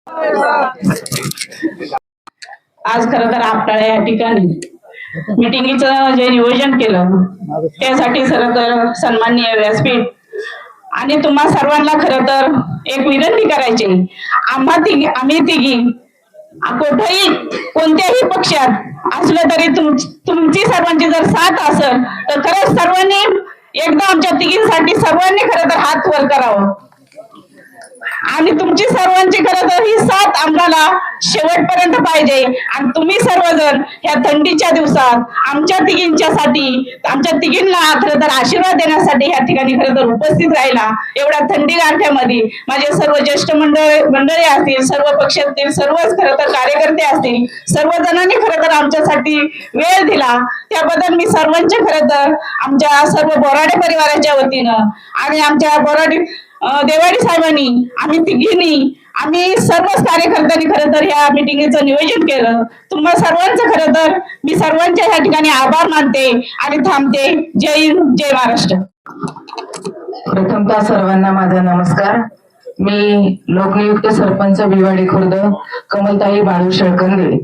आज खरं तर आपटाळ्या या ठिकाणी मिटिंगचं जे नियोजन केलं त्यासाठी खरं तर सन्माननीय व्यासपीठ आणि तुम्हा सर्वांना खरं तर एक विनंती करायची, आम्ही तिघी कुठेही कोणत्याही पक्षात असलं तरी तुमची सर्वांची जर साथ असेल तर खरंच सर्वांनी एकदा आमच्या तिघींसाठी सर्वांनी खरं तर हात वर करावं आणि तुमची सर्वांची खरं तर ही साथ आम्हाला शेवटपर्यंत पाहिजे। आणि तुम्ही सर्वजण ह्या थंडीच्या दिवसात आमच्या तिघींना खरं तर आशीर्वाद देण्यासाठी या ठिकाणी खरं तर उपस्थित राहिला। एवढ्या थंडी गारठ्यामध्ये माझे सर्व ज्येष्ठ मंडळी असतील, सर्व पक्षातील सर्वच खरं तर कार्यकर्ते असतील, सर्वजणांनी खरं तर आमच्यासाठी वेळ दिला त्याबद्दल मी सर्वांचे खरं तर आमच्या सर्व बोराडे परिवाराच्या वतीनं आणि आमच्या बोराडे देवाडी साहेबांनी आम्ही सर्वच कार्यकर्त्यांनी खरं तर या मिटिंगचं नियोजन केलं। तुम्हा सर्वांचं खरं तर मी सर्वांच्या या ठिकाणी आभार मानते आणि थांबते। जय हिंद, जय महाराष्ट्र। प्रथमतः सर्वांना माझा नमस्कार। मी लोकनियुक्त सरपंच भिवाडी खुर्द कमलताई बाळू शेळकंदे।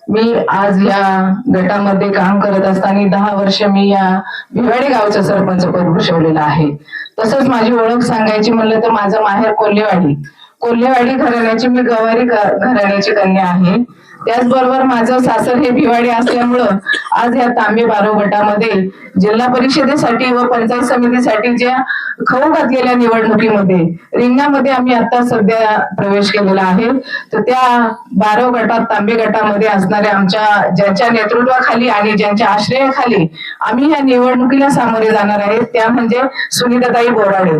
मी आज या गटामध्ये काम करत असताना 10 वर्ष मी या भिवाडी गावचं सरपंच पद भूषवलेलं आहे। तसंच माझी ओळख सांगायची म्हणलं तर माझं माहेर कोल्हेवाडी घराण्याची मी गवारी घराण्याची कन्या आहे। त्याचबरोबर माझं सासर हे भिवाडी असल्यामुळं आज या तांबे बारो गटामध्ये जिल्हा परिषदेसाठी व पंचायत समितीसाठी ज्या खाऊ घातलेल्या निवडणुकीमध्ये रिंगणामध्ये आम्ही आता सध्या प्रवेश केलेला आहे। तर त्या बारो गटात तांबे गटामध्ये असणाऱ्या आमच्या ज्यांच्या नेतृत्वाखाली आणि ज्यांच्या आश्रयाखाली आम्ही या निवडणुकीला सामोरे जाणार आहेत त्या म्हणजे सुनीताताई बोराडे।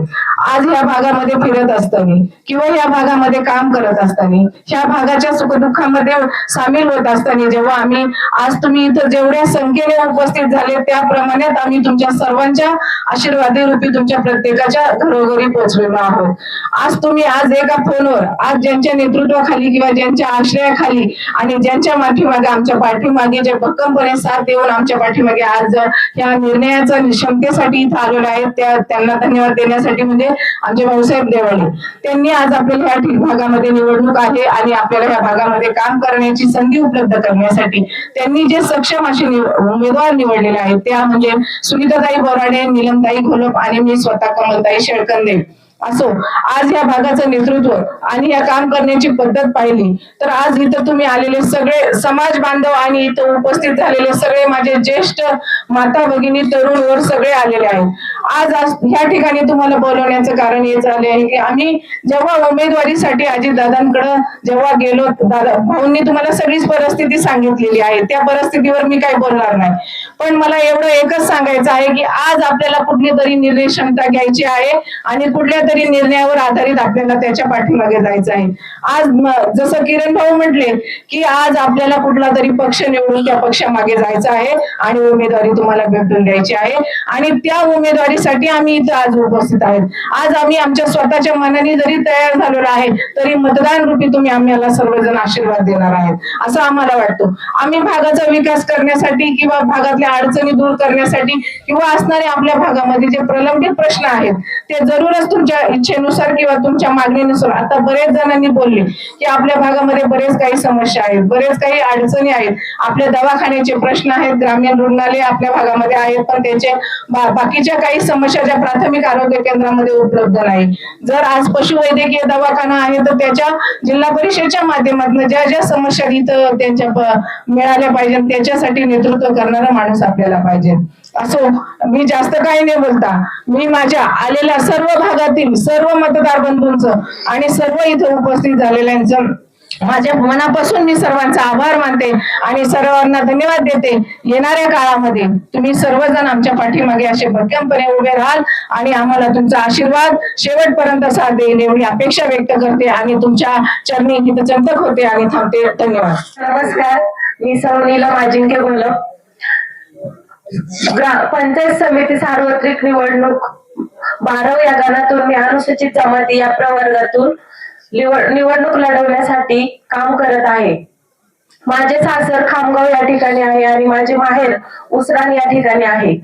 आज या भागामध्ये फिरत असताना किंवा या भागामध्ये काम करत असताना ह्या भागाच्या सुखदुःखामध्ये सामील होत असताना जेव्हा आम्ही आज तुम्ही इथं जेवढ्या संख्येने उपस्थित झाले त्याप्रमाणे आम्ही तुमच्या सर्वांच्या आशीर्वादी रूपी तुमच्या प्रत्येकाच्या घरोघरी पोहोचलेलो आहोत। आज तुम्ही आज एका फोनवर आज ज्यांच्या नेतृत्वाखाली किंवा ज्यांच्या आश्रयाखाली आणि ज्यांच्या पाठीमागे आमच्या पाठीमागे जे भक्कमपणे साथ देऊन आमच्या पाठीमागे आज या निर्णयाच्या क्षमतेसाठी इथं आलेले आहेत त्यांना धन्यवाद देण्यासाठी म्हणजे आमचे भाऊसाहेब देवाळे त्यांनी आज आपल्याला ह्या भागामध्ये निवडणूक आहे आणि आपल्याला ह्या भागामध्ये काम करण्याची संधी उपलब्ध करण्यासाठी त्यांनी जे सक्षम असे उमेदवार निवडलेले आहेत त्या म्हणजे सुनीताताई बोराडे, नीलमताई घोलप आणि मी स्वतः कमलताई शेळकंदे असो। आज या भागाचं नेतृत्व आणि या काम करण्याची पद्धत पाहिली तर आज इथं तुम्ही आलेले सगळे समाज बांधव आणि इथं उपस्थित झालेले सगळे माझे ज्येष्ठ माता भगिनी तरुण वर सगळे आलेले आहेत। आज ह्या ठिकाणी तुम्हाला बोलवण्याचं कारण हे झाले आहे की आम्ही जेव्हा उमेदवारीसाठी अजितदादांकडे जेव्हा गेलो, दादा भाऊंनी तुम्हाला सगळीच परिस्थिती सांगितलेली आहे, त्या परिस्थितीवर मी काही बोलणार नाही। पण मला एवढं एकच सांगायचं आहे की आज आपल्याला कुठली तरी निर्णय क्षमता घ्यायची आहे आणि कुठल्या तरी निर्णयावर आधारित आपल्याला त्याच्या पाठीमागे जायचं आहे। आज जसं किरण भाऊ म्हटले की आज आपल्याला कुठला तरी पक्ष निवडून त्या पक्षामागे जायचं आहे आणि उमेदवारी तुम्हाला भेटून द्यायची आहे आणि त्या उमेदवारीसाठी आम्ही इथं आज उपस्थित आहेत। आज आम्ही आमच्या स्वतःच्या मनाने जरी तयार झालेलो आहे तरी मतदान रूपी तुम्ही आम्हाला सर्वजण आशीर्वाद देणार आहेत असं आम्हाला वाटतं। आम्ही भागाचा विकास करण्यासाठी किंवा भागातल्या अडचणी दूर करण्यासाठी किंवा असणारे आपल्या भागामध्ये जे प्रलंबित प्रश्न आहेत ते जरूरच तुमच्या इच्छेनुसार किंवा तुमच्या मागणीनुसार आता बरेच जणांनी बोलले की आपल्या भागामध्ये बरेच काही समस्या आहेत, बरेच काही अडचणी आहेत, आपल्या दवाखान्याचे प्रश्न आहेत, ग्रामीण रुग्णालय आपल्या भागामध्ये आहेत पण त्याचे बाकीच्या काही समस्या ज्या प्राथमिक आरोग्य केंद्रामध्ये उपलब्ध नाही। जर आज पशुवैद्यकीय दवाखाना आहे तर त्याच्या जिल्हा परिषदेच्या माध्यमातून ज्या ज्या समस्या इथं त्यांच्या मिळाल्या पाहिजे त्याच्यासाठी नेतृत्व करणारा माणूस आपल्याला पाहिजे। असो, मी जास्त काही नाही बोलता मी माझ्या आलेल्या सर्व भागातील सर्व मतदार बंधूंचं आणि सर्व इथं उपस्थित झालेल्यांचं माझ्या मनापासून मी सर्वांचा आभार मानते आणि सर्वांना धन्यवाद देते। येणाऱ्या काळामध्ये तुम्ही सर्वजण आमच्या पाठीमागे असे भक्कमपणे उभे राहाल आणि आम्हाला तुमचा आशीर्वाद शेवटपर्यंत साथ देईल एवढी अपेक्षा व्यक्त करते आणि तुमच्या चरणी हितचिंतक होते आणि थांबते। धन्यवाद। नमस्कार, मी सौ नीलम अजिंक्य घोलप। पंचायत समिती सार्वत्रिक निवडणूक 12 या गणातून मी अनुसूचित जमाती या प्रवर्गातून निवडणूक लढवण्यासाठी काम करत आहे। माझे सासर खामगाव या ठिकाणी आहे आणि माझे माहेर उसराण या ठिकाणी आहे।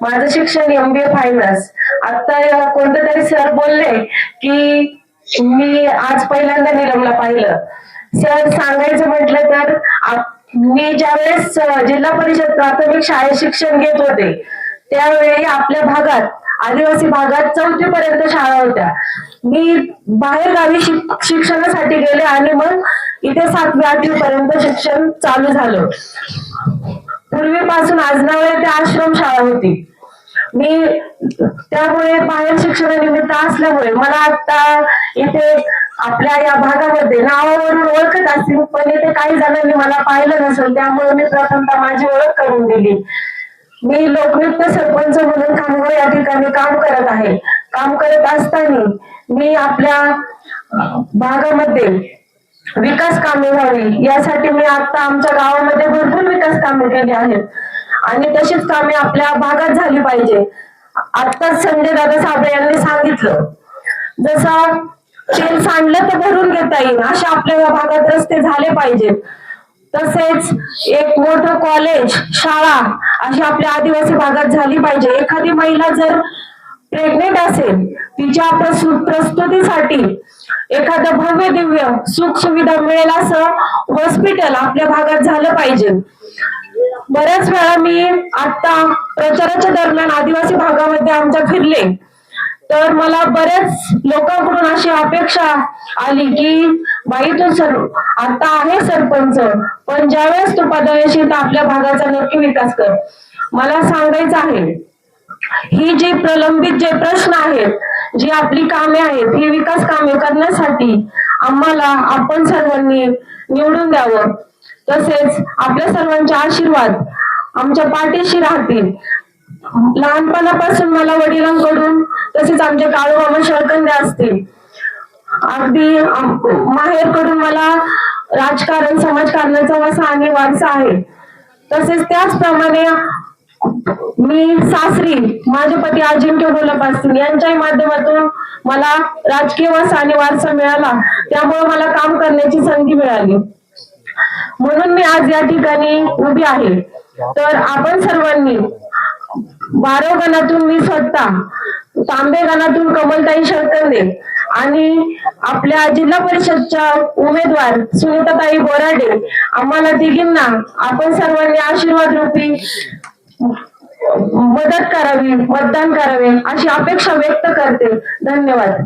माझं शिक्षण MBA फायनान्स। आता कोणते तरी सर बोलले की मी आज पहिल्यांदा नीलमला पाहिलं. सर, सांगायचं म्हटलं तर मी ज्यावेळेस जिल्हा परिषद प्राथमिक शाळेत शिक्षण घेत होते त्यावेळी आपल्या भागात, आदिवासी भागात 4थी पर्यंत शाळा होत्या. मी बाहेर गावी शिक्षणासाठी गेले आणि मग इथे 7वी 8वी पर्यंत शिक्षण चालू झालं. पूर्वीपासून आजनावळे ते आश्रम शाळा होती. मी त्यामुळे बाहेर शिक्षणानिमित्त असल्यामुळे मला आता इथे आपल्या या भागामध्ये नावावरून ओळखत असतील, पण इथे काही जणांनी मला पाहिलं नसेल, त्यामुळे मी प्रथमतः माझी ओळख करून दिली. मी लोकनृत्य सरपंच म्हणून खामगाव या ठिकाणी काम करत आहे. काम करत असताना मी आपल्या भागामध्ये विकास कामे व्हावी यासाठी मी आता आमच्या गावामध्ये भरपूर विकास कामे केली आहेत आणि तशीच कामे आपल्या भागात झाली पाहिजे. आत्ताच संजय दादा साबळे यांनी सांगितलं, जसं तेल सांडलं तर भरून घेता येईल असे आपल्या या भागात रस्ते झाले पाहिजेत. तसेच एक मोठं कॉलेज, शाळा अशी आपल्या आदिवासी भागात झाली पाहिजे. एखादी महिला जर प्रेग्नेंट असेल, तिच्या प्रस्तुतीसाठी एखादं भव्य दिव्य सुख सुविधा मिळेल असं हॉस्पिटल आपल्या भागात झालं पाहिजे. बऱ्याच वेळा मी आता प्रचाराच्या दरम्यान आदिवासी भागामध्ये आमच्या फिरले तर मला बऱ्याच लोकांकडून अशी अपेक्षा आली की बाई तू आता आहे सरपंच, पण ज्यावेळेस तू पदावर तर आपल्या भागाचा नक्की विकास कर. मला सांगायचं आहे, ही जी प्रलंबित जे प्रश्न आहेत, जी आपली कामे आहेत, ही विकास कामे करण्यासाठी आम्हाला आपण सर्वांनी निवडून द्यावं. तसेच आपल्या सर्वांचे आशीर्वाद आमच्या पाठीशी राहतील. लहानपणापासून मला वडिलांकडून तसेच आमचे काळूमामा शळकंदे असतील, अगदी माहेरकडून मला राजकारण समाजकारणाचा वसा आणि वारसा आहे. तसेच त्याचप्रमाणे मी सासरी माझे पती अजिंक्य घोलप असतील यांच्याही माध्यमातून मला राजकीय वसा आणि वारसा मिळाला, त्यामुळे मला काम करण्याची संधी मिळाली. म्हणून मी आज या ठिकाणी उभी आहे. तर आपण सर्वांनी 12 गणातून मी स्वतः, तांबे गणातून कमलताई शळकंदे आणि आपल्या जिल्हा परिषदच्या उमेदवार सुनीताताई बोराडे, आम्हाला तिघींना आपण सर्वांनी आशीर्वाद रूपी मदत करावी, मतदान करावे अशी अपेक्षा व्यक्त करते. धन्यवाद.